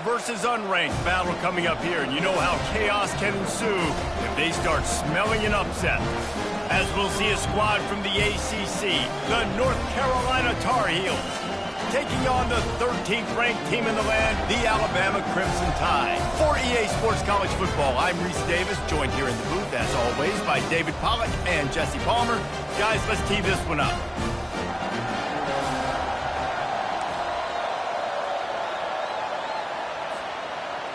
versus unranked battle coming up here, and you know how chaos can ensue if they start smelling an upset. As we'll see a squad from the ACC, the North Carolina Tar Heels, taking on the 13th ranked team in the land, the Alabama Crimson Tide. For EA Sports College Football, I'm Reese Davis, joined here in the booth, as always, by David Pollack and Jesse Palmer. Guys, let's tee this one up.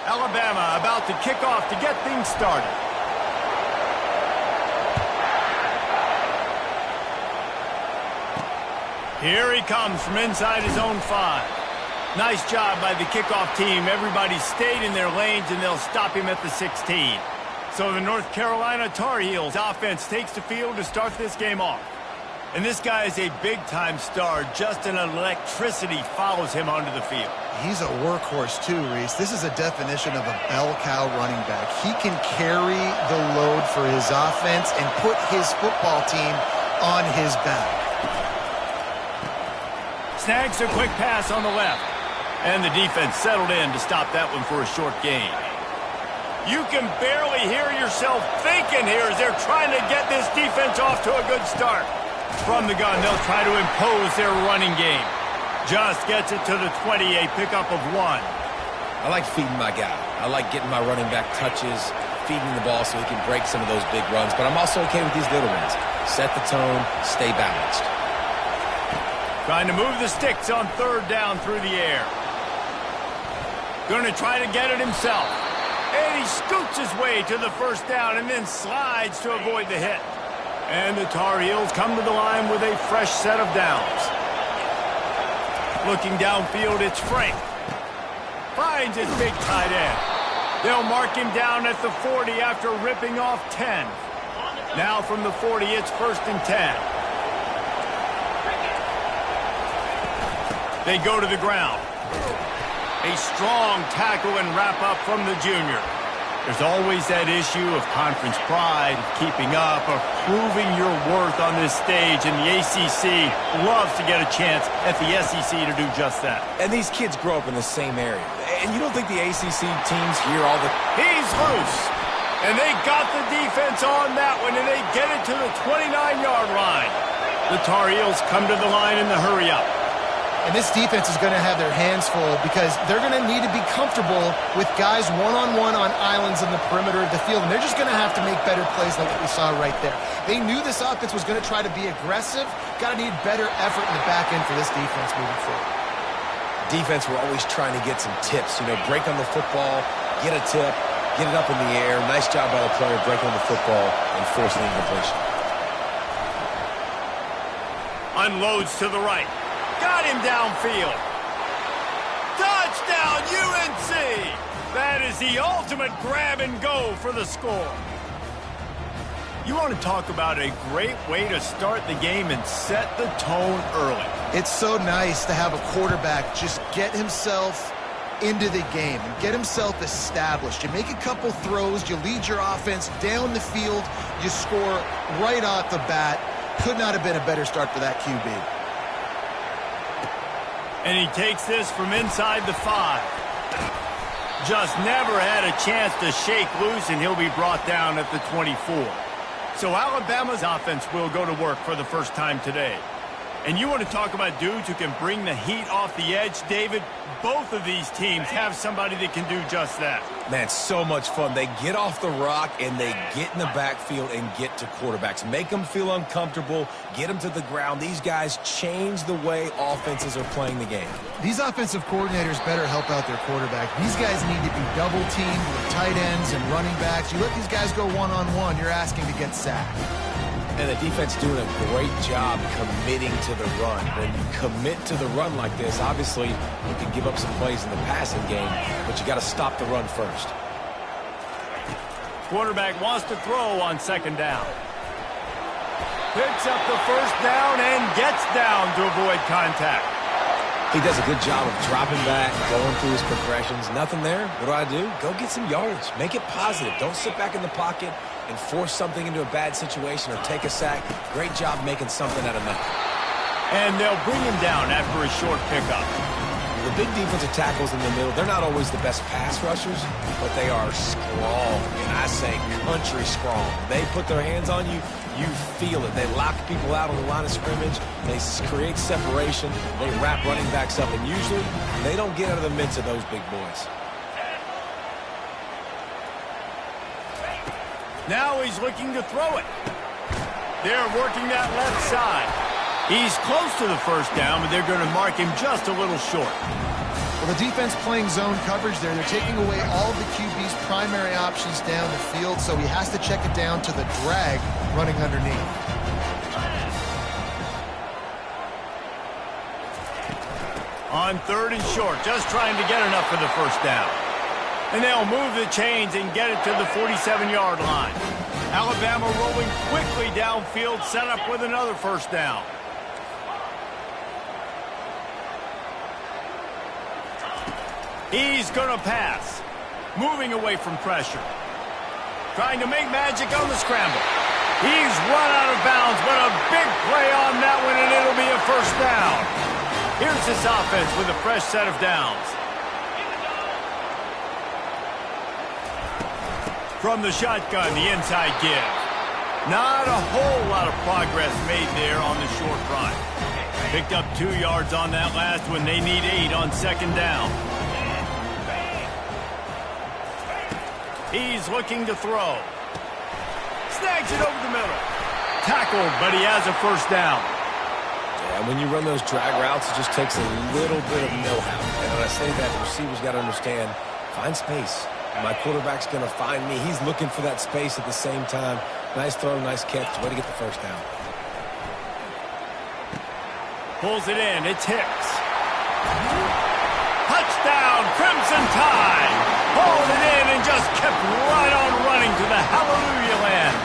Alabama about to kick off to get things started. Here he comes from inside his own 5. Nice job by the kickoff team. Everybody stayed in their lanes, and they'll stop him at the 16. So the North Carolina Tar Heels offense takes the field to start this game off. And this guy is a big-time star. Just an electricity follows him onto the field. He's a workhorse too, Reese. This is a definition of a bell cow running back. He can carry the load for his offense and put his football team on his back. Snags a quick pass on the left. And the defense settled in to stop that one for a short gain. You can barely hear yourself thinking here as they're trying to get this defense off to a good start. From the gun, they'll try to impose their running game. Just gets it to the 20, a pickup of 1. I like feeding my guy. I like getting my running back touches, feeding the ball so he can break some of those big runs. But I'm also okay with these little ones. Set the tone, stay balanced. Trying to move the sticks on 3rd down through the air. Going to try to get it himself. And he scoots his way to the 1st down and then slides to avoid the hit. And the Tar Heels come to the line with a fresh set of downs. Looking downfield, it's Frank. Finds his big tight end. They'll mark him down at the 40 after ripping off 10. Now from the 40, it's 1st and 10. They go to the ground. A strong tackle and wrap up from the junior. There's always that issue of conference pride, of keeping up, of proving your worth on this stage, and the ACC loves to get a chance at the SEC to do just that. And these kids grow up in the same area. And you don't think the ACC teams hear all the... He's loose! And they got the defense on that one, and they get it to the 29-yard line. The Tar Heels come to the line in the hurry-up. And this defense is going to have their hands full because they're going to need to be comfortable with guys one-on-one on islands in the perimeter of the field. And they're just going to have to make better plays than what we saw right there. They knew this offense was going to try to be aggressive. Got to need better effort in the back end for this defense moving forward. Defense were always trying to get some tips. You know, break on the football, get a tip, get it up in the air. Nice job by the player breaking on the football and forcing the incompletion. Unloads to the right. Got him downfield. Touchdown, UNC! That is the ultimate grab and go for the score. You want to talk about a great way to start the game and set the tone early. It's so nice to have a quarterback just get himself into the game and get himself established. You make a couple throws, you lead your offense down the field, you score right off the bat. Could not have been a better start for that QB. And he takes this from inside the 5. Just never had a chance to shake loose, and he'll be brought down at the 24. So Alabama's offense will go to work for the first time today. And you want to talk about dudes who can bring the heat off the edge, David? Both of these teams have somebody that can do just that. Man, so much fun. They get off the rock and they get in the backfield and get to quarterbacks. Make them feel uncomfortable, get them to the ground. These guys change the way offenses are playing the game. These offensive coordinators better help out their quarterback. These guys need to be double-teamed with tight ends and running backs. You let these guys go one-on-one, you're asking to get sacked. And the defense doing a great job committing to the run. When you commit to the run like this, obviously you can give up some plays in the passing game, but you got to stop the run first. Quarterback wants to throw on 2nd down. Picks up the 1st down and gets down to avoid contact. He does a good job of dropping back, going through his progressions. Nothing there. What do? Go get some yardage. Make it positive. Don't sit back in the pocket and force something into a bad situation or take a sack. Great job making something out of nothing. And they'll bring him down after a short pickup. The the big defensive tackles in the middle, they're not always the best pass rushers, but they are strong, and I say country strong. They put their hands on you, you feel it. They lock people out on the line of scrimmage. They create separation. They wrap running backs up, and usually they don't get out of the midst of those big boys. Now he's looking to throw it. They're working that left side. He's close to the first down, but they're going to mark him just a little short. Well, the defense playing zone coverage there. They're taking away all of the QB's primary options down the field, so he has to check it down to the drag running underneath. On 3rd and short, just trying to get enough for the first down. And they'll move the chains and get it to the 47-yard line. Alabama rolling quickly downfield, set up with another first down. He's going to pass. Moving away from pressure. Trying to make magic on the scramble. He's run out of bounds, but a big play on that one, and it'll be a first down. Here's this offense with a fresh set of downs. From the shotgun, the inside give. Not a whole lot of progress made there on the short run. Picked up 2 yards on that last one. They need 8 on 2nd down. He's looking to throw. Snags it over the middle. Tackled, but he has a first down. Yeah, when you run those drag routes, it just takes a little bit of know-how. And when I say that, the receiver's got to understand, find space. My quarterback's going to find me. He's looking for that space at the same time. Nice throw, nice catch. Way to get the first down. Pulls it in. It's Hicks. Touchdown, Crimson Tide. Pulled it in and just kept right on running to the hallelujah land.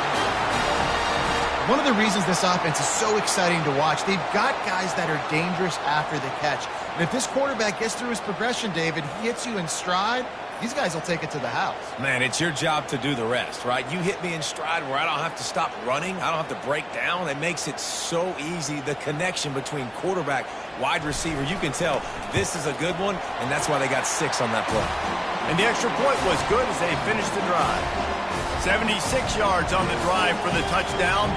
One of the reasons this offense is so exciting to watch, they've got guys that are dangerous after the catch. And if this quarterback gets through his progression, David, he hits you in stride, these guys will take it to the house. Man, it's your job to do the rest, right? You hit me in stride where I don't have to stop running. I don't have to break down. It makes it so easy. The connection between quarterback, wide receiver, you can tell this is a good one, and that's why they got 6 on that play. And the extra point was good as they finished the drive. 76 yards on the drive for the touchdown.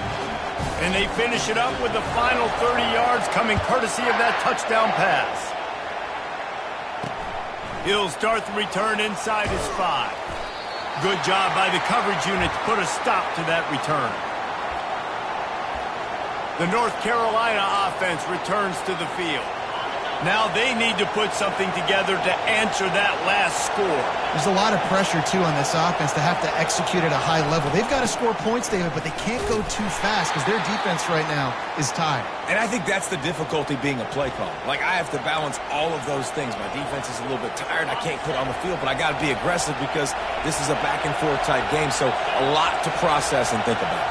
And they finish it up with the final 30 yards coming courtesy of that touchdown pass. He'll start the return inside his 5. Good job by the coverage unit to put a stop to that return. The North Carolina offense returns to the field. Now they need to put something together to answer that last score. There's a lot of pressure, too, on this offense to have to execute at a high level. They've got to score points, David, but they can't go too fast because their defense right now is tired. And I think that's the difficulty being a play caller. Like, I have to balance all of those things. My defense is a little bit tired. I can't put on the field, but I got to be aggressive because this is a back-and-forth type game, so a lot to process and think about.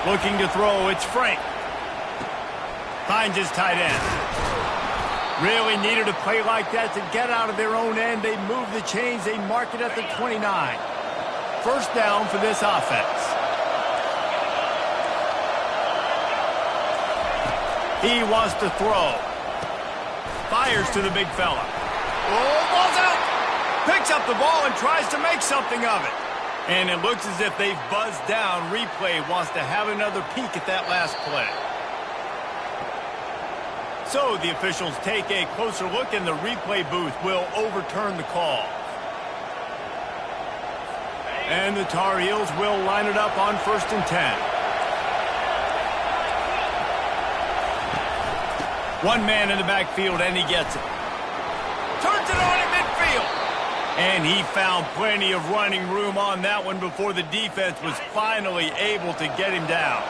Looking to throw, it's Frank. Finds his tight end. Really needed a play like that to get out of their own end. They move the chains. They mark it at the 29. First down for this offense. He wants to throw. Fires to the big fella. Oh, ball's out. Picks up the ball and tries to make something of it. And it looks as if they've buzzed down. Replay wants to have another peek at that last play. So the officials take a closer look, and the replay booth will overturn the call. And the Tar Heels will line it up on 1st and 10. One man in the backfield, and he gets it. Turns it on in midfield. And he found plenty of running room on that one before the defense was finally able to get him down.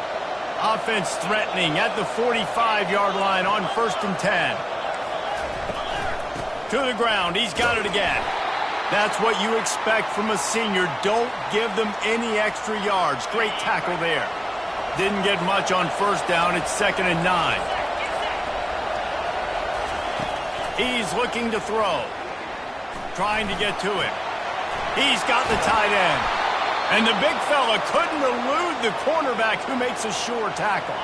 Offense threatening at the 45-yard line on 1st and 10. To the ground. He's got it again. That's what you expect from a senior. Don't give them any extra yards. Great tackle there. Didn't get much on 1st down. It's 2nd and 9. He's looking to throw. Trying to get to him. He's got the tight end. And the big fella couldn't elude the cornerback who makes a sure tackle.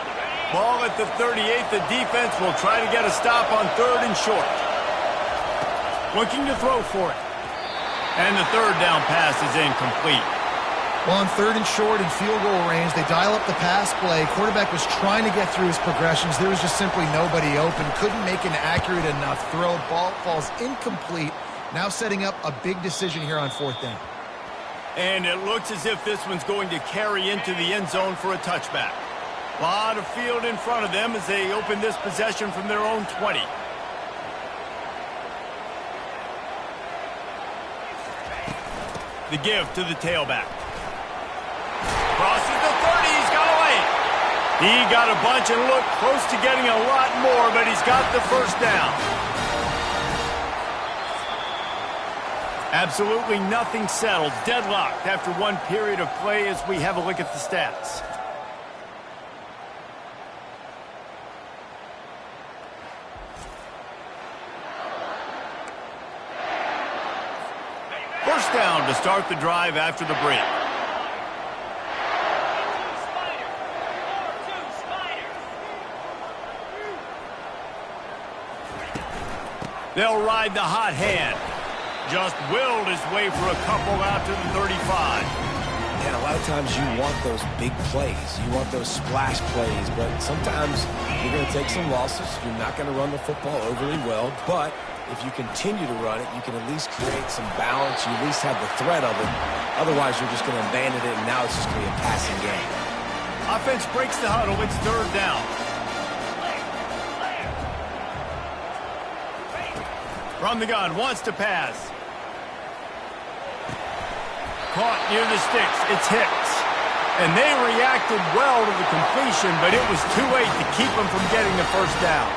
Ball at the 38. The defense will try to get a stop on 3rd and short. looking to throw for it. And the third down pass is incomplete. Well, on 3rd and short and field goal range, they dial up the pass play. Quarterback was trying to get through his progressions. There was just simply nobody open. Couldn't make an accurate enough throw. Ball falls incomplete. Now setting up a big decision here on 4th down. And it looks as if this one's going to carry into the end zone for a touchback. A lot of field in front of them as they open this possession from their own 20. The give to the tailback. Crosses the 30, he's got away. He got a bunch and looked close to getting a lot more, but he's got the first down. Absolutely nothing settled, deadlocked after one period of play as we have a look at the stats. First down to start the drive after the break. They'll ride the hot hand. Just willed his way for a couple out to the 35. And a lot of times you want those big plays. You want those splash plays. But sometimes you're going to take some losses. You're not going to run the football overly well. But if you continue to run it, you can at least create some balance. You at least have the threat of it. Otherwise, you're just going to abandon it, and now it's just going to be a passing game. Offense breaks the huddle. It's 3rd down. From the gun, wants to pass. Caught near the sticks. It's Hicks. And they reacted well to the completion, but it was too late to keep them from getting the first down.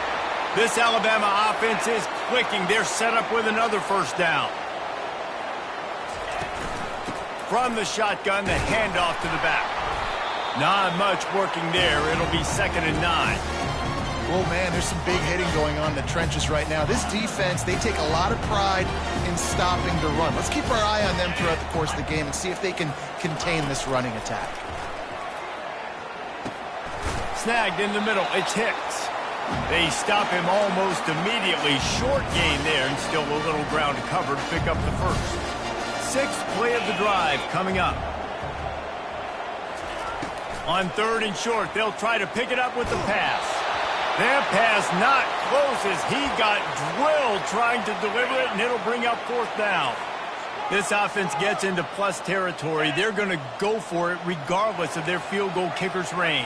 This Alabama offense is clicking. They're set up with another first down. From the shotgun, the handoff to the back. Not much working there. It'll be 2nd and 9. Oh, man, there's some big hitting going on in the trenches right now. This defense, they take a lot of pride in stopping the run. Let's keep our eye on them throughout the course of the game and see if they can contain this running attack. Snagged in the middle. It's Hicks. They stop him almost immediately. Short gain there and still a little ground to cover to pick up the first. 6th play of the drive coming up. On 3rd and short, they'll try to pick it up with the pass. That pass not close as he got drilled trying to deliver it, and it'll bring up 4th down. This offense gets into plus territory. They're going to go for it regardless of their field goal kicker's range.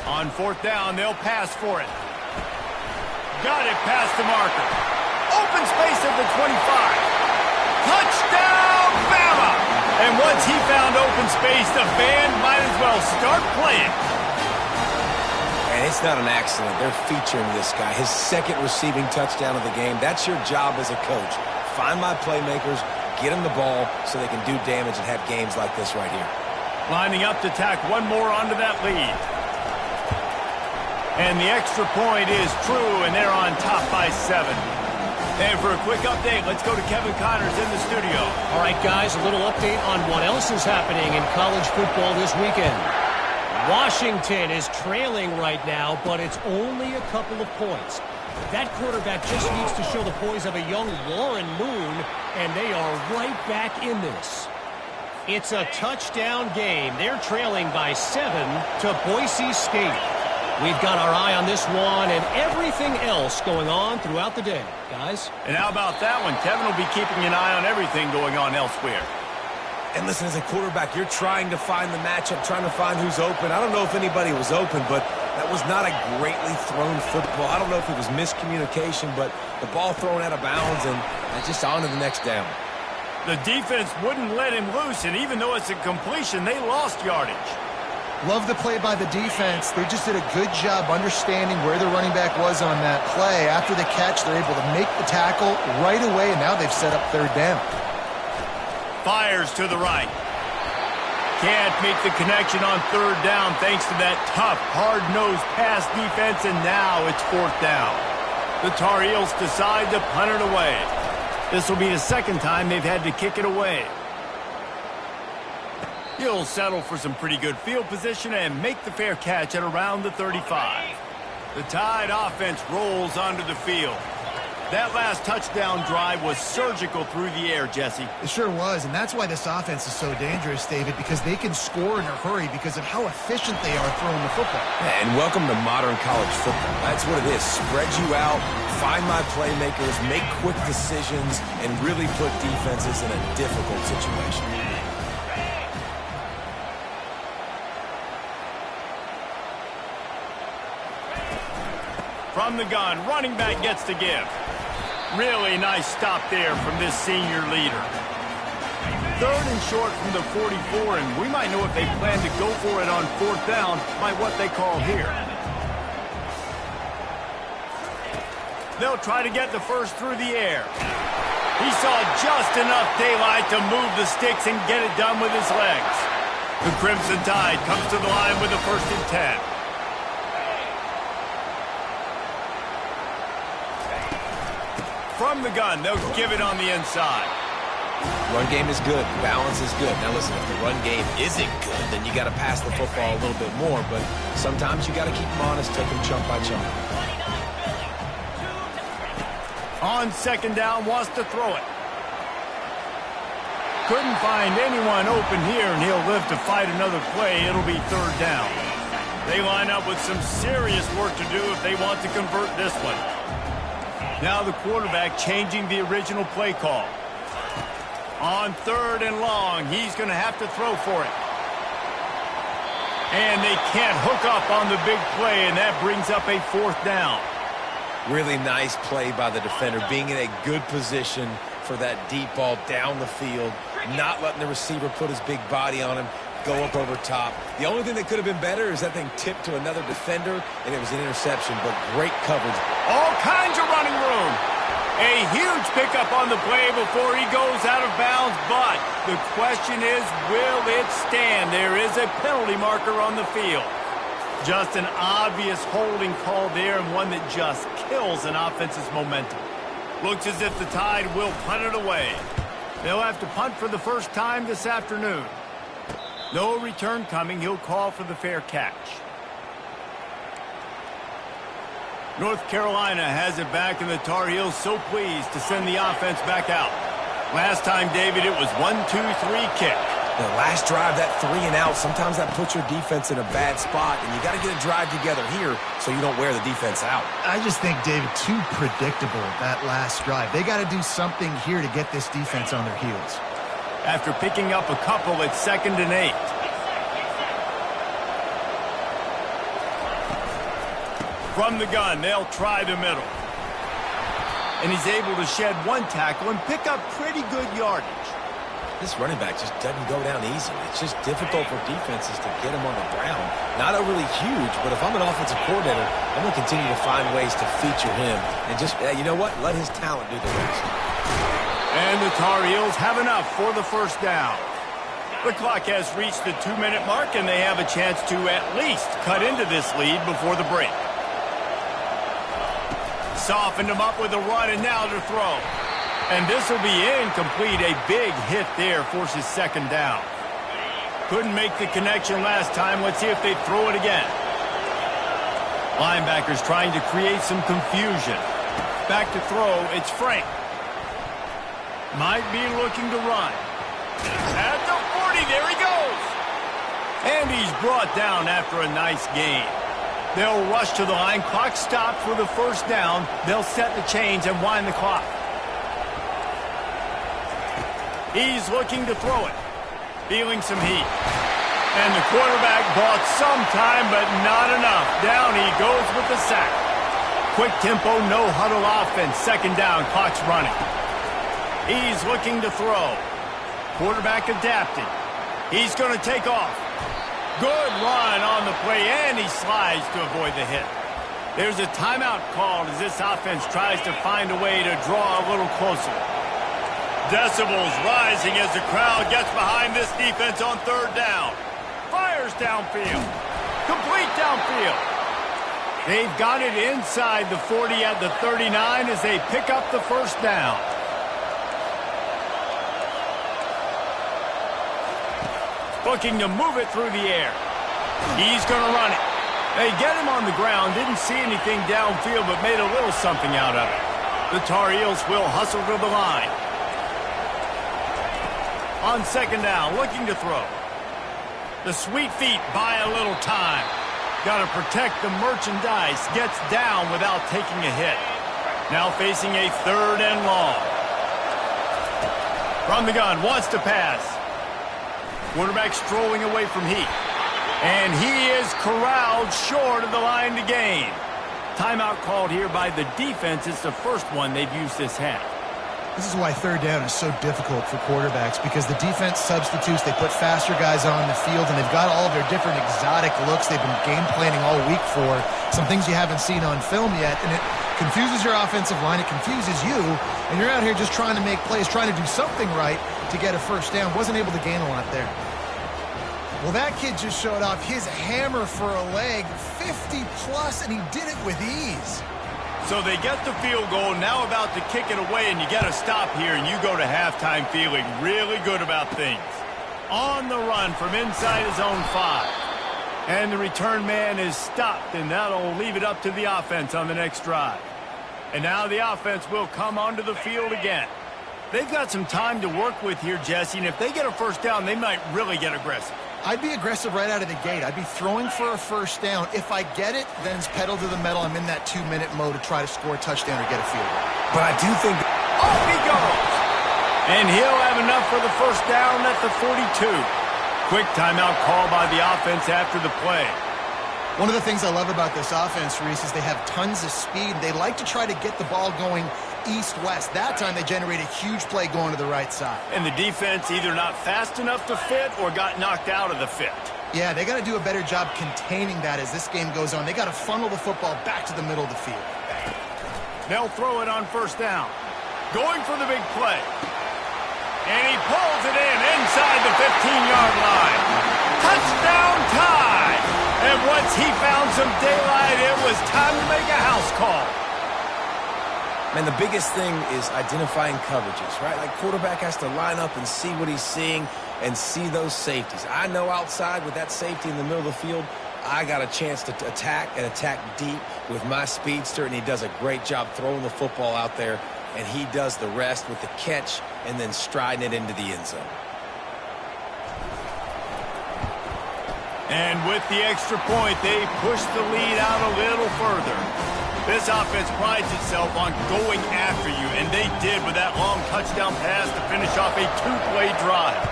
On 4th down, they'll pass for it. Got it past the marker. Open space at the 25. Touchdown, Bama! And once he found open space, the band might as well start playing. And it's not an accident. They're featuring this guy. His 2nd receiving touchdown of the game. That's your job as a coach. Find my playmakers, get them the ball so they can do damage and have games like this right here. Lining up to tack one more onto that lead. And the extra point is true, and they're on top by 7. And for a quick update, let's go to Kevin Connors in the studio. All right, guys, a little update on what else is happening in college football this weekend. Washington is trailing right now, but it's only a couple of points. That quarterback just needs to show the poise of a young Warren Moon, and they are right back in this. It's a touchdown game. They're trailing by 7 to Boise State. We've got our eye on this one and everything else going on throughout the day, guys. And how about that one? Kevin will be keeping an eye on everything going on elsewhere. And listen, as a quarterback, you're trying to find the matchup, trying to find who's open. I don't know if anybody was open, but that was not a greatly thrown football. I don't know if it was miscommunication, but the ball thrown out of bounds and just on to the next down. The defense wouldn't let him loose, and even though it's a completion, they lost yardage. Love the play by the defense. They just did a good job understanding where the running back was on that play. After the catch, they're able to make the tackle right away, and now they've set up 3rd down. Fires to the right. Can't make the connection on 3rd down thanks to that tough, hard-nosed pass defense, and now it's 4th down. The Tar Heels decide to punt it away. This will be the 2nd time they've had to kick it away. He'll settle for some pretty good field position and make the fair catch at around the 35. The Tide offense rolls onto the field. That last touchdown drive was surgical through the air, Jesse. It sure was, and that's why this offense is so dangerous, David, because they can score in a hurry because of how efficient they are throwing the football. Yeah, and welcome to modern college football. That's what it is. Spread you out, find my playmakers, make quick decisions, and really put defenses in a difficult situation. From the gun, running back gets to give. Really nice stop there from this senior leader. 3rd and short from the 44, and we might know if they plan to go for it on 4th down by what they call here. They'll try to get the first through the air. He saw just enough daylight to move the sticks and get it done with his legs. The Crimson Tide comes to the line with a 1st and 10. From the gun, they'll give it on the inside. Run game is good. Balance is good. Now listen, if the run game isn't good, then you got to pass the football a little bit more. But sometimes you got to keep them honest, take them chunk by chunk. On 2nd down, wants to throw it. Couldn't find anyone open here, and he'll live to fight another play. It'll be 3rd down. They line up with some serious work to do if they want to convert this one. Now the quarterback changing the original play call. On 3rd and long, he's going to have to throw for it. And they can't hook up on the big play, and that brings up a 4th down. Really nice play by the defender, being in a good position for that deep ball down the field, not letting the receiver put his big body on him, go up over top. The only thing that could have been better is that thing tipped to another defender, and it was an interception, but great coverage. All kinds of running room. A huge pickup on the play before he goes out of bounds, but the question is, will it stand? There is a penalty marker on the field. Just an obvious holding call there, and one that just kills an offense's momentum. Looks as if the Tide will punt it away. They'll have to punt for the first time this afternoon. No return coming. He'll call for the fair catch. North Carolina has it back, and the Tar Heels so pleased to send the offense back out. Last time, David, it was 1-2-3 kick. The last drive, that 3 and out, sometimes that puts your defense in a bad spot, and you got to get a drive together here so you don't wear the defense out. I just think, David, too predictable, that last drive. They got to do something here to get this defense on their heels. After picking up a couple, it's 2nd and 8. From the gun, they'll try the middle. And he's able to shed 1 tackle and pick up pretty good yardage. This running back just doesn't go down easily. It's just difficult for defenses to get him on the ground. Not overly huge, but if I'm an offensive coordinator, I'm going to continue to find ways to feature him. And just, you know what? Let his talent do the rest. And the Tar Heels have enough for the 1st down. The clock has reached the 2-minute mark, and they have a chance to at least cut into this lead before the break. Softened him up with a run, and now to throw. And this will be incomplete. A big hit there forces 2nd down. Couldn't make the connection last time. Let's see if they throw it again. Linebackers trying to create some confusion. Back to throw. It's Frank. Might be looking to run. At the 40, there he goes. And he's brought down after a nice gain. They'll rush to the line. Clock stopped for the 1st down. They'll set the chains and wind the clock. He's looking to throw it. Feeling some heat. And the quarterback bought some time, but not enough. Down he goes with the sack. Quick tempo, no huddle offense. 2nd down, clock's running. He's looking to throw. Quarterback adapting. He's going to take off. Good run on the play, and he slides to avoid the hit. There's a timeout called as this offense tries to find a way to draw a little closer. Decibels rising as the crowd gets behind this defense on 3rd down. Fires downfield. Complete downfield. They've got it inside the 40 at the 39 as they pick up the 1st down. Looking to move it through the air. He's going to run it. They get him on the ground, didn't see anything downfield, but made a little something out of it. The Tar Heels will hustle to the line. On second down, looking to throw. The sweet feet buy a little time. Got to protect the merchandise. Gets down without taking a hit. Now facing a 3rd and long. From the gun, wants to pass. Quarterback strolling away from Heath. And he is corralled short of the line to gain. Timeout called here by the defense. It's the first one they've used this half. This is why 3rd down is so difficult for quarterbacks, because the defense substitutes. They put faster guys on the field, and they've got all of their different exotic looks they've been game planning all week for, some things you haven't seen on film yet, and it confuses your offensive line. It confuses you, and you're out here just trying to make plays, trying to do something right to get a first down. Wasn't able to gain a lot there. Well, that kid just showed off his hammer for a leg, 50-plus, and he did it with ease. So they get the field goal, now about to kick it away, and you get a stop here, and you go to halftime feeling really good about things. On the run from inside his own 5. And the return man is stopped, and that'll leave it up to the offense on the next drive. And now the offense will come onto the field again. They've got some time to work with here, Jesse, and if they get a first down, they might really get aggressive. I'd be aggressive right out of the gate. I'd be throwing for a first down. If I get it, then it's pedal to the metal. I'm in that 2-minute mode to try to score a touchdown or get a field goal. But I do think... Off he goes! And he'll have enough for the first down at the 42. Quick timeout call by the offense after the play. One of the things I love about this offense, Reese, is they have tons of speed. They like to try to get the ball going east-west. That time they generate a huge play going to the right side. And the defense either not fast enough to fit or got knocked out of the fit. Yeah, they got to do a better job containing that as this game goes on. They got to funnel the football back to the middle of the field. They'll throw it on first down. Going for the big play. And he pulls it in inside the 15-yard line. Touchdown tie! And once he found some daylight, it was time to make a house call. Man, the biggest thing is identifying coverages, right? Like, quarterback has to line up and see what he's seeing and see those safeties. I know outside with that safety in the middle of the field, I got a chance to attack and attack deep with my speedster, and he does a great job throwing the football out there, and he does the rest with the catch and then striding it into the end zone. And with the extra point, they push the lead out a little further. This offense prides itself on going after you, and they did with that long touchdown pass to finish off a 2-play drive.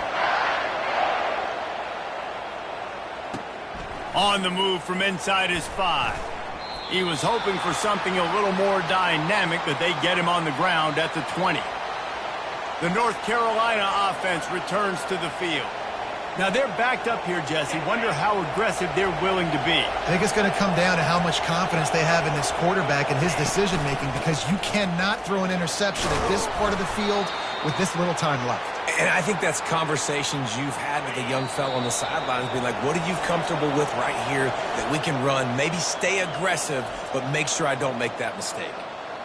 On the move from inside his 5. He was hoping for something a little more dynamic, but they get him on the ground at the 20. The North Carolina offense returns to the field. Now, they're backed up here, Jesse. Wonder how aggressive they're willing to be. I think it's going to come down to how much confidence they have in this quarterback and his decision-making, because you cannot throw an interception at this part of the field with this little time left. And I think that's conversations you've had with a young fellow on the sidelines, being like, what are you comfortable with right here that we can run? Maybe stay aggressive, but make sure I don't make that mistake.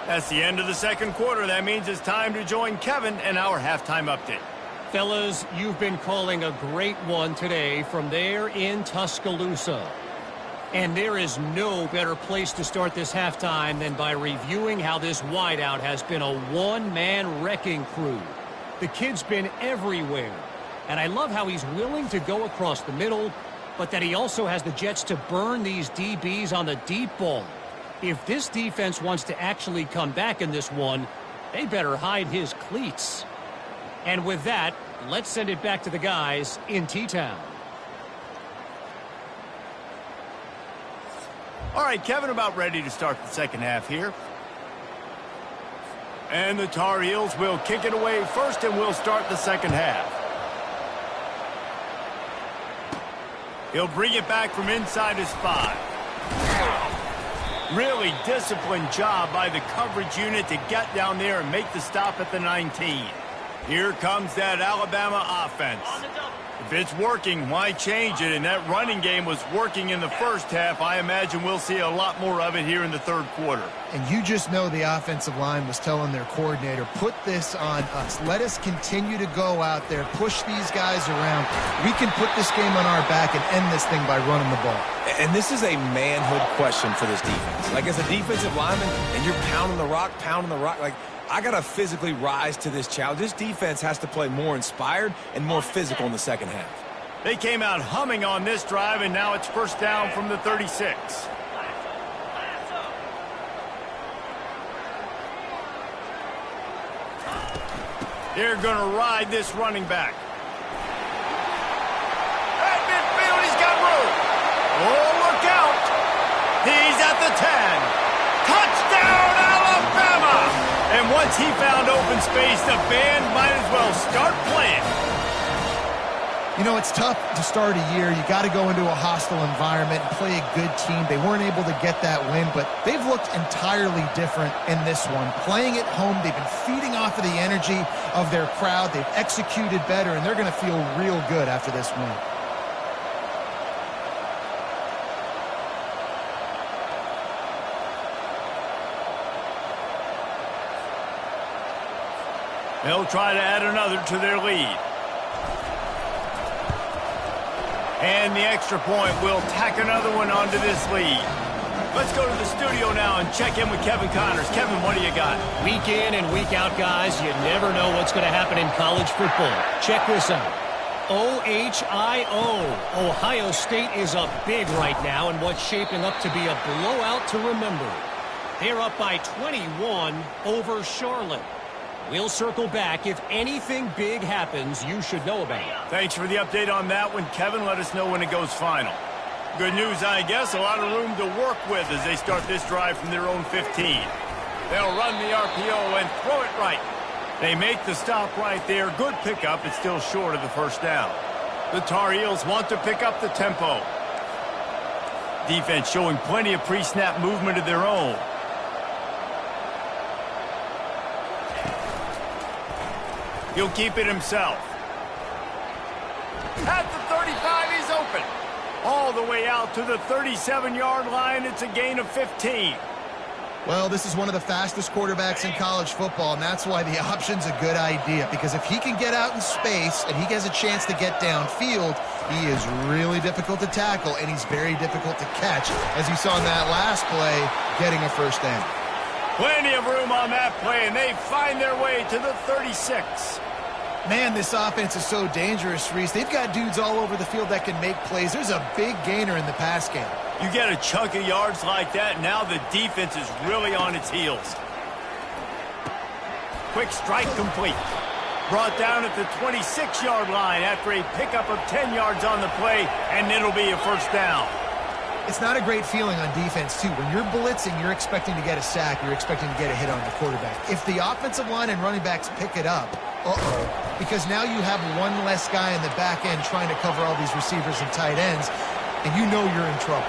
That's the end of the second quarter. That means it's time to join Kevin and our halftime update. Fellas, you've been calling a great one today from there in Tuscaloosa. And there is no better place to start this halftime than by reviewing how this wideout has been a one-man wrecking crew. The kid's been everywhere. And I love how he's willing to go across the middle, but that he also has the Jets to burn these DBs on the deep ball. If this defense wants to actually come back in this one, they better hide his cleats. And with that, let's send it back to the guys in T-Town. All right, Kevin, about ready to start the second half here. And the Tar Heels will kick it away first, and we'll start the second half. He'll bring it back from inside his 5. Really disciplined job by the coverage unit to get down there and make the stop at the 19. Here comes that Alabama offense. If it's working, why change it? And that running game was working in the first half. I imagine we'll see a lot more of it here in the third quarter. And you just know the offensive line was telling their coordinator, put this on us. Let us continue to go out there, push these guys around. We can put this game on our back and end this thing by running the ball. And this is a manhood question for this defense. Like, as a defensive lineman, and you're pounding the rock, like, I got to physically rise to this challenge. This defense has to play more inspired and more physical in the second half. They came out humming on this drive, and now it's first down from the 36. They're going to ride this running back. At midfield, he's got room. Oh, look out. He's at the 10. Touchdown, Alabama! And once he found open space, the band might as well start playing. You know, it's tough to start a year. You got to go into a hostile environment and play a good team. They weren't able to get that win, but they've looked entirely different in this one. Playing at home, they've been feeding off of the energy of their crowd. They've executed better, and they're going to feel real good after this win. They'll try to add another to their lead. And the extra point will tack another one onto this lead. Let's go to the studio now and check in with Kevin Connors. Kevin, what do you got? Week in and week out, guys, you never know what's going to happen in college football. Check this out. OHIO. Ohio State is up big right now in what's shaping up to be a blowout to remember. They're up by 21 over Charlotte. We'll circle back. If anything big happens, you should know about it. Thanks for the update on that one, Kevin. Let us know when it goes final. Good news, I guess. A lot of room to work with as they start this drive from their own 15. They'll run the RPO and throw it right. They make the stop right there. Good pickup. It's still short of the first down. The Tar Heels want to pick up the tempo. Defense showing plenty of pre-snap movement of their own. He'll keep it himself. At the 35, he's open. All the way out to the 37-yard line. It's a gain of 15. Well, this is one of the fastest quarterbacks in college football, and that's why the option's a good idea. Because if he can get out in space and he has a chance to get downfield, he is really difficult to tackle, and he's very difficult to catch. As you saw in that last play, getting a first down. Plenty of room on that play, and they find their way to the 36. Man, this offense is so dangerous, Reese. They've got dudes all over the field that can make plays. There's a big gainer in the pass game. You get a chunk of yards like that, now the defense is really on its heels. Quick strike complete. Brought down at the 26-yard line after a pickup of 10 yards on the play, and it'll be a first down. It's not a great feeling on defense, too. When you're blitzing, you're expecting to get a sack. You're expecting to get a hit on the quarterback. If the offensive line and running backs pick it up, because now you have one less guy in the back end trying to cover all these receivers and tight ends, and you know you're in trouble.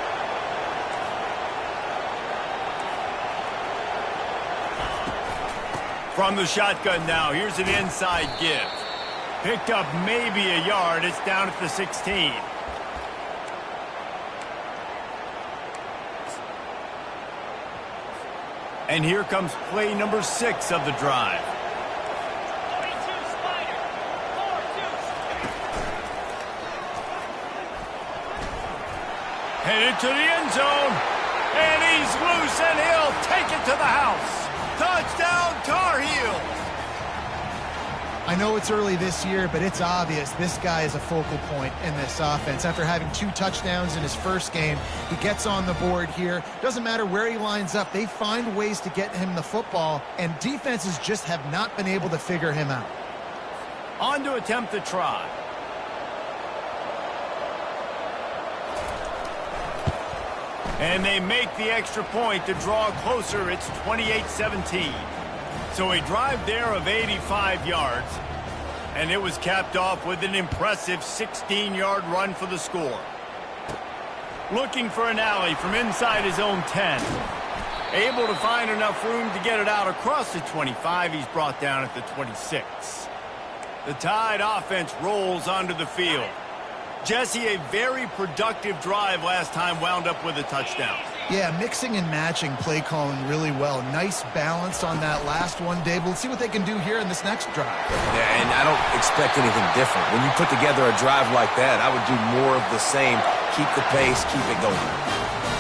From the shotgun now, here's an inside give. Picked up maybe a yard. It's down at the 16. And here comes play number 6 of the drive. Headed to the end zone. And he's loose, and he'll take it to the house. Touchdown, Tar Heels. I know it's early this year, but it's obvious this guy is a focal point in this offense. After having 2 touchdowns in his first game, he gets on the board here. Doesn't matter where he lines up. They find ways to get him the football, and defenses just have not been able to figure him out. On to attempt the try. And they make the extra point to draw closer. It's 28-17. So a drive there of 85 yards. And it was capped off with an impressive 16-yard run for the score. Looking for an alley from inside his own 10. Able to find enough room to get it out across the 25. He's brought down at the 26. The Tide offense rolls onto the field. Jesse, a very productive drive last time wound up with a touchdown. Yeah, mixing and matching play calling really well. Nice balance on that last one, Dave. We'll see what they can do here in this next drive. Yeah, and I don't expect anything different. When you put together a drive like that, I would do more of the same. Keep the pace, keep it going.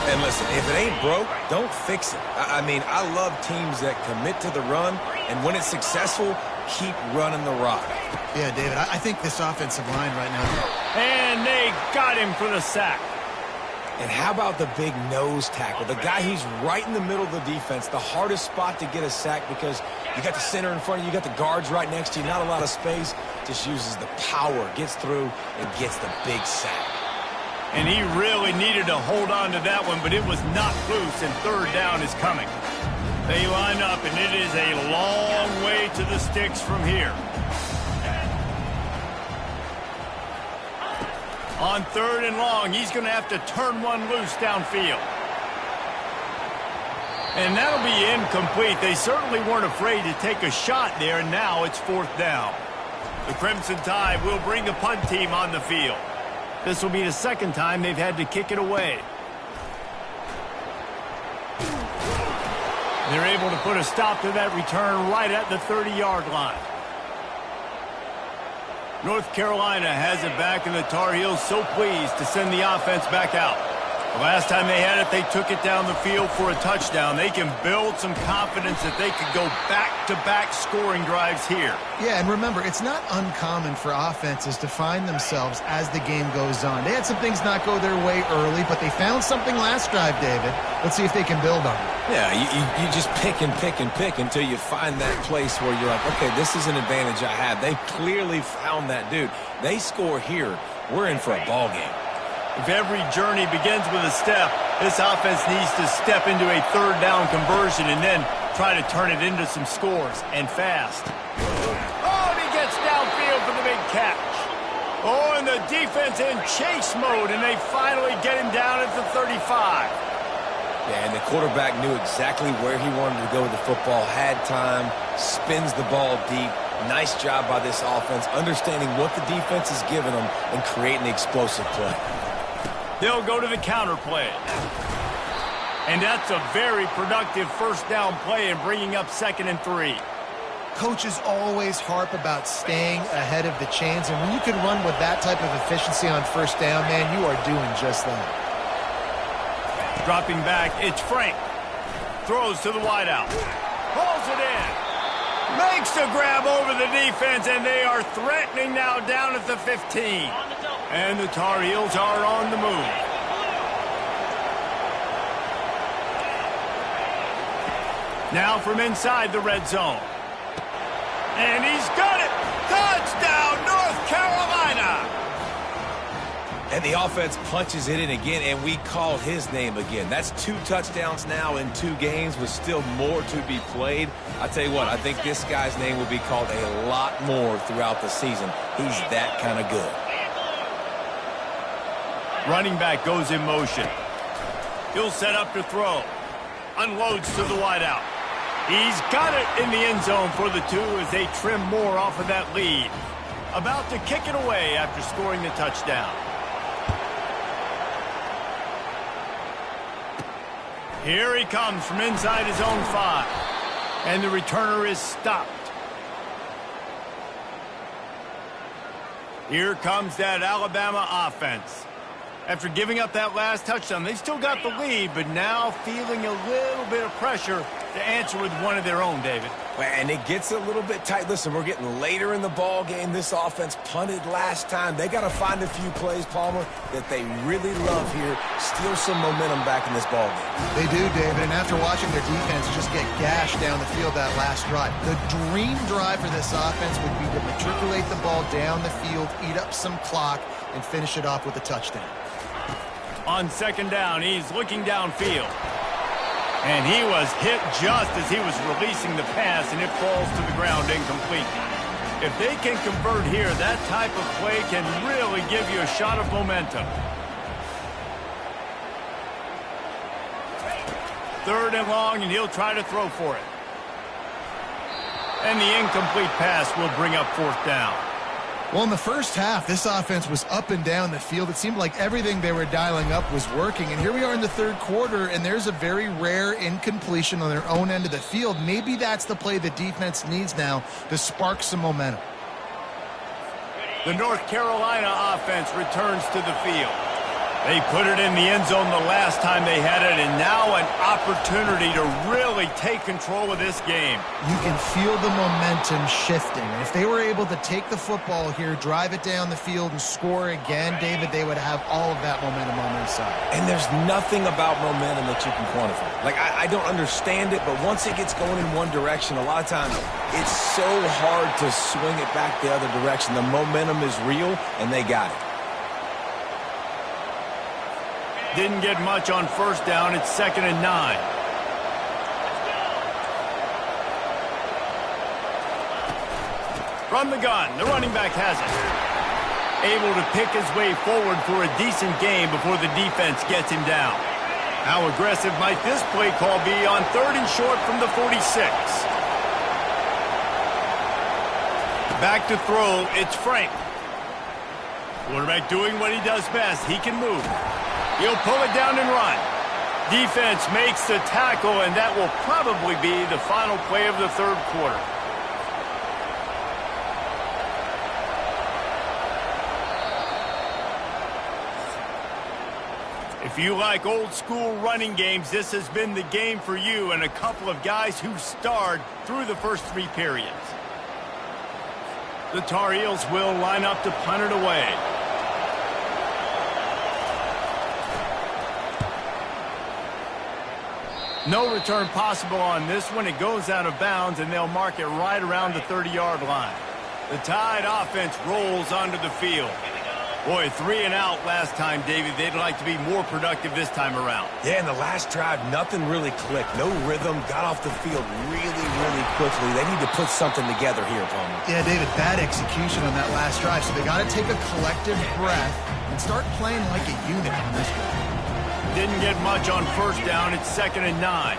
And listen, if it ain't broke, don't fix it. I mean, I love teams that commit to the run, and when it's successful, keep running the rock. Yeah, David, I think this offensive line right now. And they got him for the sack. And how about the big nose tackle? The guy who's right in the middle of the defense, the hardest spot to get a sack because you got the center in front of you, you got the guards right next to you, not a lot of space. Just uses the power, gets through, and gets the big sack. And he really needed to hold on to that one, but it was not loose, and third down is coming. They line up, and it is a long way to the sticks from here. On third and long, he's going to have to turn one loose downfield. And that'll be incomplete. They certainly weren't afraid to take a shot there, and now it's fourth down. The Crimson Tide will bring the punt team on the field. This will be the second time they've had to kick it away. They're able to put a stop to that return right at the 30-yard line. North Carolina has it back, and the Tar Heels so pleased to send the offense back out. The last time they had it, they took it down the field for a touchdown. They can build some confidence that they could go back-to-back scoring drives here. Yeah, and remember, it's not uncommon for offenses to find themselves as the game goes on. They had some things not go their way early, but they found something last drive, David. Let's see if they can build on it. Yeah, you just pick and pick and pick until you find that place where you're like, okay, this is an advantage I have. They clearly found that dude. They score here, we're in for a ball game. If every journey begins with a step, this offense needs to step into a third down conversion and then try to turn it into some scores, and fast. Oh, and he gets downfield for the big catch. Oh, and the defense in chase mode, and they finally get him down at the 35. Yeah, and the quarterback knew exactly where he wanted to go with the football, had time, spins the ball deep. Nice job by this offense, understanding what the defense is giving them and creating the explosive play. They'll go to the counter play. And that's a very productive first down play and bringing up 2nd and 3. Coaches always harp about staying ahead of the chains, and when you can run with that type of efficiency on first down, man, you are doing just that. Dropping back, it's Frank. Throws to the wideout. Pulls it in. Makes the grab over the defense, and they are threatening now down at the 15. And the Tar Heels are on the move. Now from inside the red zone. And he's got it! Touchdown, North Carolina! And the offense punches it in again, and we call his name again. That's 2 touchdowns now in 2 games with still more to be played. I tell you what, I think this guy's name will be called a lot more throughout the season. He's that kind of good. Running back goes in motion. He'll set up to throw. Unloads to the wideout. He's got it in the end zone for the 2 as they trim more off of that lead. About to kick it away after scoring the touchdown. Here he comes from inside his own 5. And the returner is stopped. Here comes that Alabama offense. After giving up that last touchdown, they still got the lead, but now feeling a little bit of pressure to answer with one of their own, David. And it gets a little bit tight. Listen, we're getting later in the ball game. This offense punted last time. They got to find a few plays, Palmer, that they really love here. Steal some momentum back in this ball game. They do, David, and after watching their defense just get gashed down the field that last drive, the dream drive for this offense would be to matriculate the ball down the field, eat up some clock, and finish it off with a touchdown. On 2nd down, he's looking downfield. And he was hit just as he was releasing the pass, and it falls to the ground incomplete. If they can convert here, that type of play can really give you a shot of momentum. 3rd and long, and he'll try to throw for it. And the incomplete pass will bring up 4th down. Well, in the first half, this offense was up and down the field. It seemed like everything they were dialing up was working. And here we are in the third quarter, and there's a very rare incompletion on their own end of the field. Maybe that's the play the defense needs now to spark some momentum. The North Carolina offense returns to the field. They put it in the end zone the last time they had it, and now an opportunity to really take control of this game. You can feel the momentum shifting. And if they were able to take the football here, drive it down the field, and score again, David, they would have all of that momentum on their side. And there's nothing about momentum that you can quantify. Like, I don't understand it, but once it gets going in one direction, a lot of times it's so hard to swing it back the other direction. The momentum is real, and they got it. Didn't get much on first down. It's 2nd and 9. From the gun, the running back has it. Able to pick his way forward for a decent gain before the defense gets him down. How aggressive might this play call be on 3rd and short from the 46? Back to throw, it's Frank. Quarterback doing what he does best. He can move. He'll pull it down and run. Defense makes the tackle, and that will probably be the final play of the third quarter. If you like old school running games, this has been the game for you and a couple of guys who starred through the first 3 periods. The Tar Heels will line up to punt it away. No return possible on this one. It goes out of bounds, and they'll mark it right around the 30-yard line. The Tide offense rolls onto the field. Boy, 3 and out last time, David. They'd like to be more productive this time around. Yeah, in the last drive, nothing really clicked. No rhythm. Got off the field really quickly. They need to put something together here, Palmer. Yeah, David, bad execution on that last drive. So they got to take a collective breath and start playing like a unit on this one. Didn't get much on first down. It's 2nd and 9.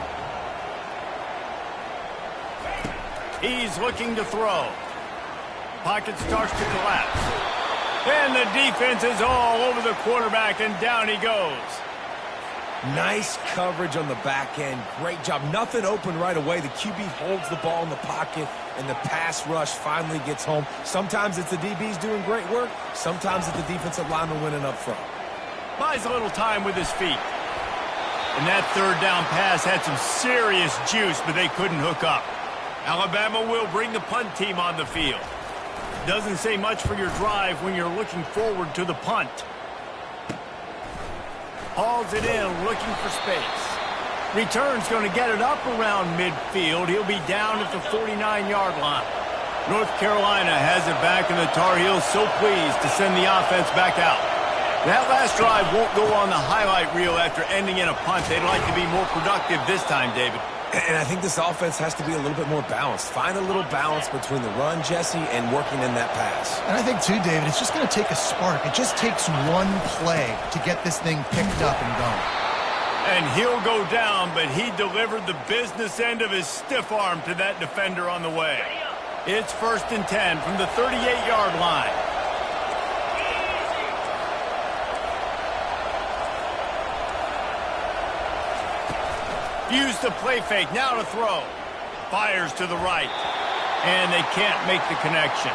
He's looking to throw. Pocket starts to collapse. And the defense is all over the quarterback, and down he goes. Nice coverage on the back end. Great job. Nothing open right away. The QB holds the ball in the pocket, and the pass rush finally gets home. Sometimes it's the DBs doing great work. Sometimes it's the defensive lineman winning up front. Buys a little time with his feet. And that 3rd down pass had some serious juice, but they couldn't hook up. Alabama will bring the punt team on the field. Doesn't say much for your drive when you're looking forward to the punt. Hauls it in, looking for space. Return's going to get it up around midfield. He'll be down at the 49-yard line. North Carolina has it back, and the Tar Heels so pleased to send the offense back out. That last drive won't go on the highlight reel after ending in a punt. They'd like to be more productive this time, David. And I think this offense has to be a little bit more balanced. Find a little balance between the run, Jesse, and working in that pass. And I think, too, David, it's just going to take a spark. It just takes one play to get this thing picked up and going. And he'll go down, but he delivered the business end of his stiff arm to that defender on the way. It's 1st and 10 from the 38-yard line. Used the play fake, now to throw. Fires to the right, and they can't make the connection.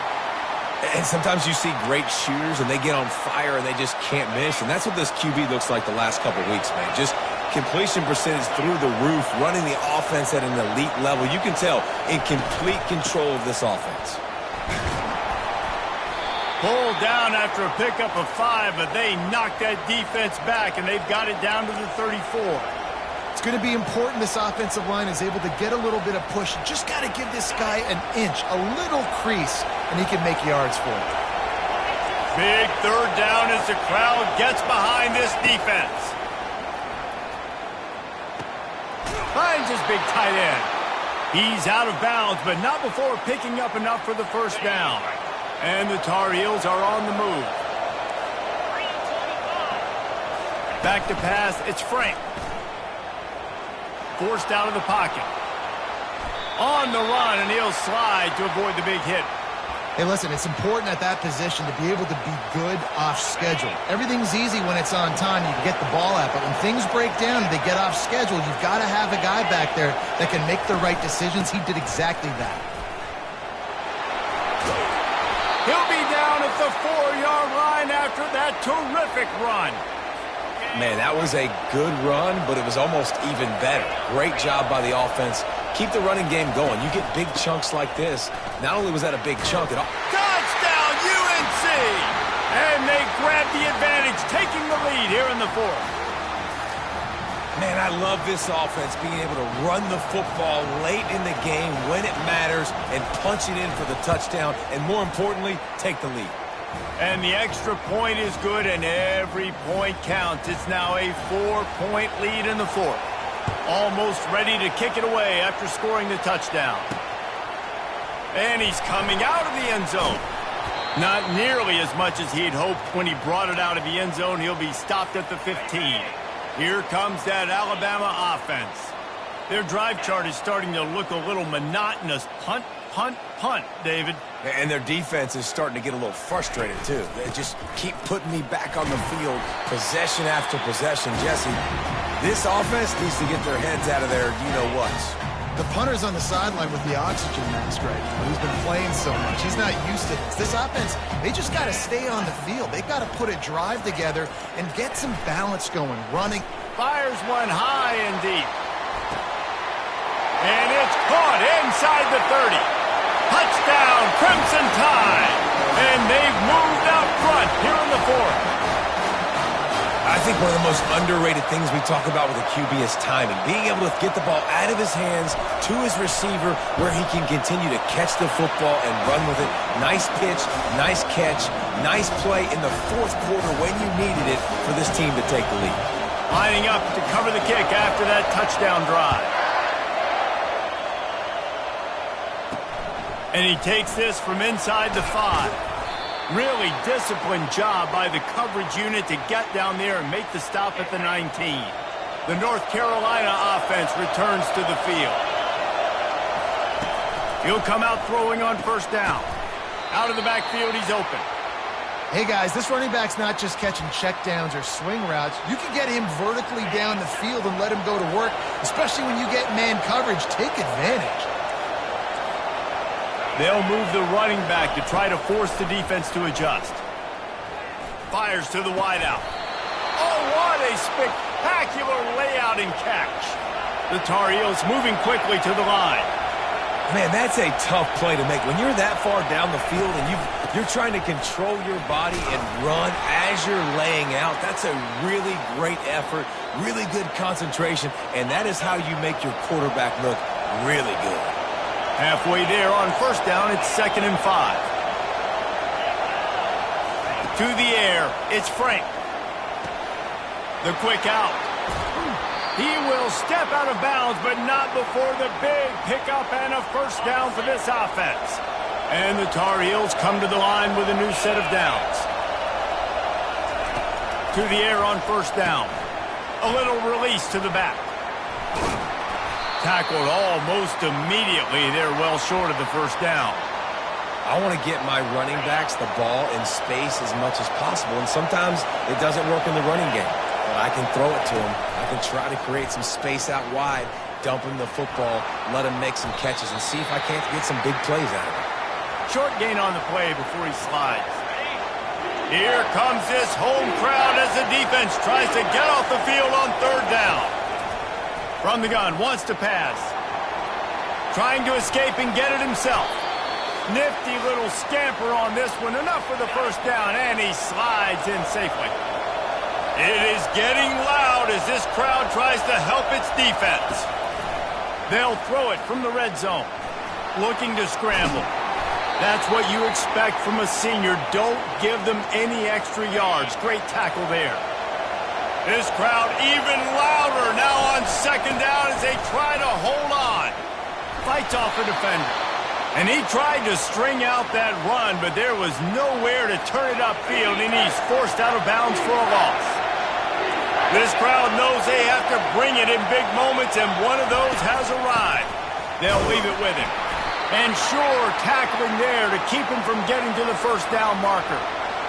And sometimes you see great shooters, and they get on fire, and they just can't miss. And that's what this QB looks like the last couple weeks, man. Just completion percentage through the roof, running the offense at an elite level. You can tell in complete control of this offense. Pulled down after a pickup of 5, but they knocked that defense back, and they've got it down to the 34. It's going to be important this offensive line is able to get a little bit of push. Just got to give this guy an inch, a little crease, and he can make yards for it. Big 3rd down as the crowd gets behind this defense. Finds his big tight end. He's out of bounds, but not before picking up enough for the 1st down. And the Tar Heels are on the move. Back to pass, it's Frank. Forced out of the pocket. On the run, and he'll slide to avoid the big hit. Hey, listen, it's important at that position to be able to be good off schedule. Everything's easy when it's on time. You can get the ball out. But when things break down and they get off schedule, you've got to have a guy back there that can make the right decisions. He did exactly that. He'll be down at the 4-yard line after that terrific run. Man, that was a good run, but it was almost even better. Great job by the offense. Keep the running game going. You get big chunks like this. Not only was that a big chunk, it all... Touchdown, UNC! And they grab the advantage, taking the lead here in the fourth. Man, I love this offense, being able to run the football late in the game when it matters and punch it in for the touchdown, and more importantly, take the lead. And the extra point is good, and every point counts. It's now a 4-point lead in the fourth. Almost ready to kick it away after scoring the touchdown. And he's coming out of the end zone. Not nearly as much as he'd hoped when he brought it out of the end zone. He'll be stopped at the 15. Here comes that Alabama offense. Their drive chart is starting to look a little monotonous. Punt, punt, punt, David. And their defense is starting to get a little frustrated, too. They just keep putting me back on the field, possession after possession. Jesse, this offense needs to get their heads out of their you-know-whats. The punter's on the sideline with the oxygen mask right now. He's been playing so much. He's not used to this. This offense, they just got to stay on the field. They've got to put a drive together and get some balance going, running. Fires one high and deep. And it's caught inside the 30. Touchdown, Crimson Tide. And they've moved out front here in the fourth. I think one of the most underrated things we talk about with a QB is timing. Being able to get the ball out of his hands to his receiver where he can continue to catch the football and run with it. Nice pitch, nice catch, nice play in the fourth quarter when you needed it for this team to take the lead. Lining up to cover the kick after that touchdown drive. And he takes this from inside the 5. Really disciplined job by the coverage unit to get down there and make the stop at the 19. The North Carolina offense returns to the field. He'll come out throwing on first down. Out of the backfield, he's open. Hey, guys, this running back's not just catching checkdowns or swing routes. You can get him vertically down the field and let him go to work, especially when you get man coverage. Take advantage. They'll move the running back to try to force the defense to adjust. Fires to the wideout. Oh, what a spectacular layout and catch. The Tar Heels moving quickly to the line. Man, that's a tough play to make. When you're that far down the field and you're trying to control your body and run as you're laying out, that's a really great effort, really good concentration, and that is how you make your quarterback look really good. Halfway there on first down, it's 2nd and 5. To the air, it's Frank. The quick out. He will step out of bounds, but not before the big pickup and a first down for this offense. And the Tar Heels come to the line with a new set of downs. To the air on first down. A little release to the back. Tackled almost immediately. They're well short of the first down. I want to get my running backs the ball in space as much as possible, and sometimes it doesn't work in the running game. But I can throw it to him. I can try to create some space out wide, dump him the football, let him make some catches, and see if I can't get some big plays out of him. Short gain on the play before he slides. Here comes this home crowd as the defense tries to get off the field on third down. From the gun, wants to pass. Trying to escape and get it himself. Nifty little scamper on this one. Enough for the first down, and he slides in safely. It is getting loud as this crowd tries to help its defense. They'll throw it from the red zone. Looking to scramble. That's what you expect from a senior. Don't give them any extra yards. Great tackle there. This crowd even louder now on second down as they try to hold on. Fights off a defender. And he tried to string out that run, but there was nowhere to turn it upfield, and he's forced out of bounds for a loss. This crowd knows they have to bring it in big moments, and one of those has arrived. They'll leave it with him. And sure, tackling there to keep him from getting to the first down marker.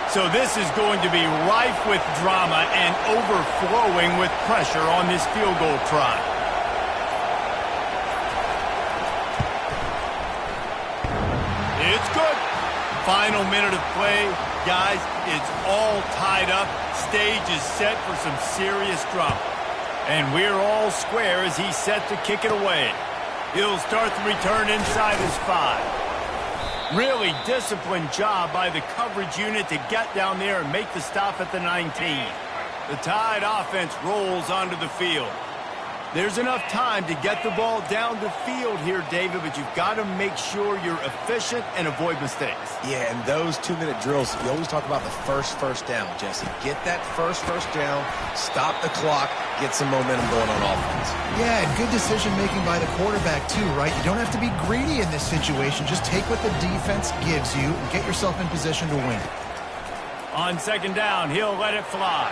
So this is going to be rife with drama and overflowing with pressure on this field goal try. It's good. Final minute of play. Guys, it's all tied up. Stage is set for some serious drama. And we're all square as he's set to kick it away. He'll start the return inside his 5. Really disciplined job by the coverage unit to get down there and make the stop at the 19. The Tide offense rolls onto the field. There's enough time to get the ball down the field here, David, but you've got to make sure you're efficient and avoid mistakes. Yeah, and those 2-minute drills, you always talk about the first down, Jesse. Get that first down, stop the clock, get some momentum going on offense. Yeah, and good decision-making by the quarterback, too, right? You don't have to be greedy in this situation. Just take what the defense gives you and get yourself in position to win. On second down, he'll let it fly.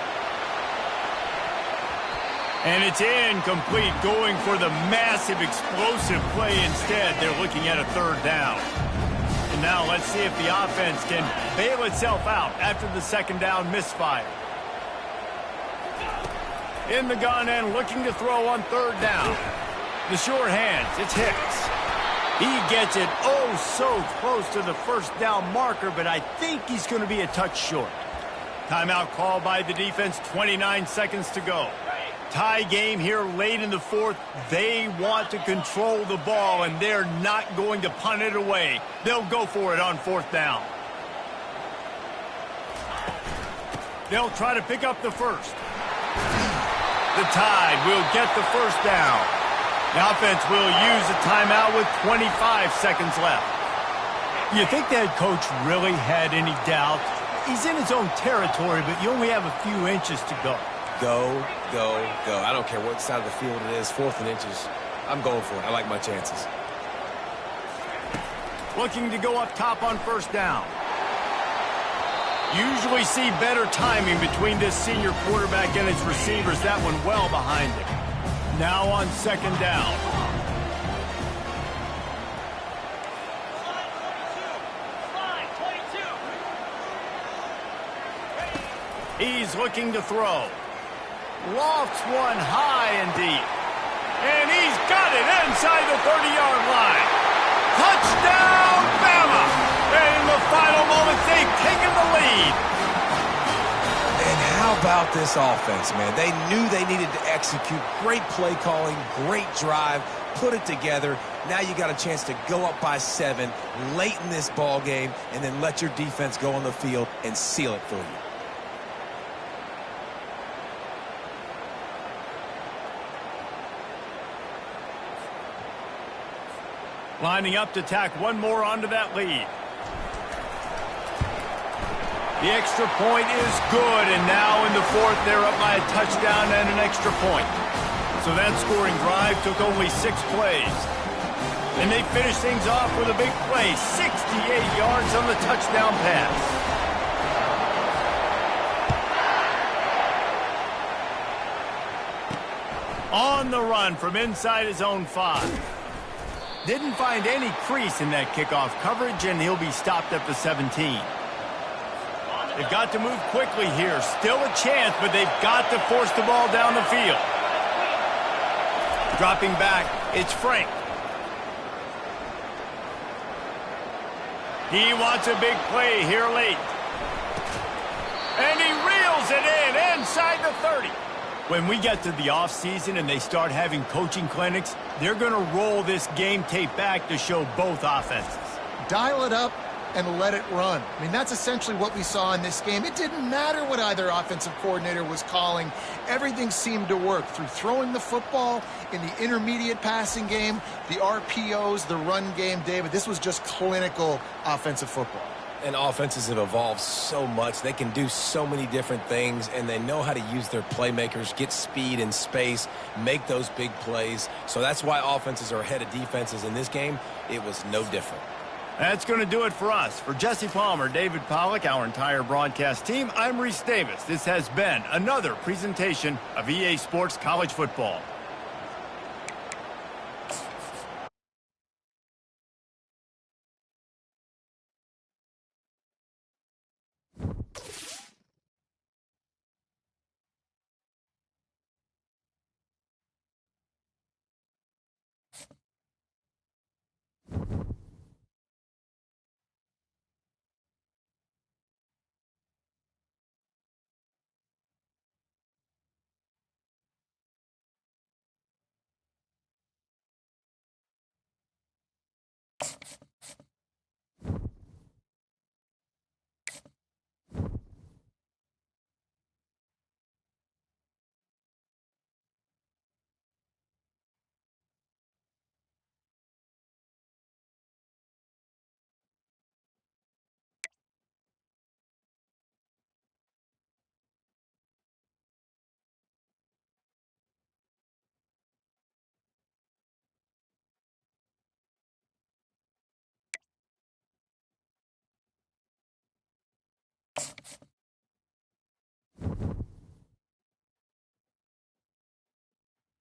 And it's incomplete, going for the massive explosive play instead. They're looking at a third down. And now let's see if the offense can bail itself out after the second down misfire. In the gun and looking to throw on third down. The sure hands, it's Hicks. He gets it oh so close to the first down marker, but I think he's going to be a touch short. Timeout called by the defense, 29 seconds to go. Tie game here late in the fourth. They want to control the ball, and they're not going to punt it away. They'll go for it on fourth down. They'll try to pick up the first. The Tide will get the first down. The offense will use a timeout with 25 seconds left. You think the head coach really had any doubt? He's in his own territory, but you only have a few inches to go. Go, go, go. I don't care what side of the field it is, 4th and inches. I'm going for it. I like my chances. Looking to go up top on first down. Usually see better timing between this senior quarterback and his receivers. That one well behind him. Now on second down. He's looking to throw. Lofts one high and deep. And he's got it inside the 30-yard line. Touchdown, Bama! And in the final moments, they've taken the lead. And how about this offense, man? They knew they needed to execute. Great play calling, great drive, put it together. Now you got a chance to go up by 7 late in this ball game and then let your defense go on the field and seal it for you. Lining up to tack one more onto that lead. The extra point is good, and now in the fourth, they're up by a touchdown and an extra point. So that scoring drive took only 6 plays. And they finish things off with a big play, 68 yards on the touchdown pass. On the run from inside his own 5. Didn't find any crease in that kickoff coverage, and he'll be stopped at the 17. They've got to move quickly here. Still a chance, but they've got to force the ball down the field. Dropping back, it's Frank. He wants a big play here late. And he reels it in inside the 30. When we get to the offseason and they start having coaching clinics, they're going to roll this game tape back to show both offenses. Dial it up and let it run. I mean, that's essentially what we saw in this game. It didn't matter what either offensive coordinator was calling. Everything seemed to work through throwing the football, in the intermediate passing game, the RPOs, the run game. David, this was just clinical offensive football. And offenses have evolved so much. They can do so many different things, and they know how to use their playmakers, get speed and space, make those big plays. So that's why offenses are ahead of defenses. In this game, it was no different. That's going to do it for us. For Jesse Palmer, David Pollack, our entire broadcast team, I'm Reese Davis. This has been another presentation of EA Sports College Football.